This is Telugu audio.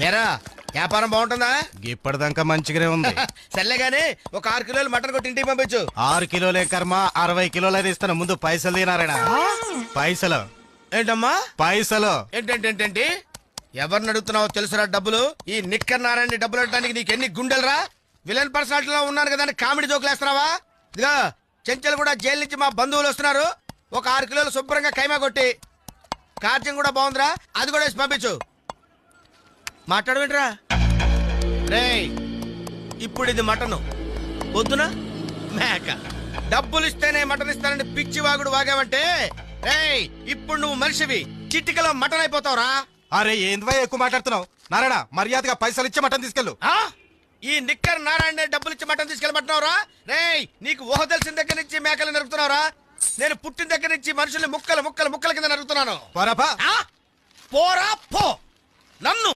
ఏరా వ్యాపారం బాగుంటుందా? ఇప్పటిదాకా మంచిగానే ఉంది. సర్లేగాని ఒక 6 కిలోలు మటన్ కొట్టి ఇంటికి పంపించు. 6 కిలోలే కర్మ, 60 కిలోలైనా ఇస్తాను. ముందు పైసలు తినారాయణ. పైసలు ఏంటమ్మా పైసలు ఏంటంటే ఎవరిని అడుగుతున్నావో తెలుసురా? డబ్బులు ఈ నిక్కర్ నారాయణ డబ్బులు అడటానికి నీకు ఎన్ని గుండెలరా? విలన్ పర్సనాలిటీలో ఉన్నాను కదా కామెడీ జోకులు వేస్తున్నావా? ఇదిగా చెంచలు కూడా జైలు నుంచి మా బంధువులు వస్తున్నారు. ఒక 6 కిలోలు శుభ్రంగా కైమా కొట్టి, కార్యం కూడా బాగుందిరా, అది కూడా వేసి పంపించు. మాట్లాడవేంట్రా? రేయ్ ఇప్పుడు ఇది మటను, పొద్దున మేక. డబ్బులు ఇస్తేనే మటన్ ఇస్తానని పిచ్చి వాగుడు వాగావంటే రేయ్ ఇప్పుడు నువ్వు మనిషివి, చిట్టికలో మటన్ అయిపోతావురా. అరే ఏంద్వా ఎక్కువ మాట్లాడుతున్నావు? నారాయణ మర్యాదగా పైసలు ఇచ్చి మటన్ తీసుకెళ్ళు. ఈ నిక్కర్ నారాయణ డబ్బులు ఇచ్చి మటన్ తీసుకెళ్ళమంటున్నావురా? రేయ్ నీకు ఊహ తెలిసిన దగ్గర నుంచి మేకలు నరుకుతున్నావురా? నేను పుట్టిన దగ్గర నుంచి మనుషుల్ని ముక్కలు ముక్కలు ముక్కల కింద నరుకుతున్నాను. పోరాపా పోరా పో. నన్ను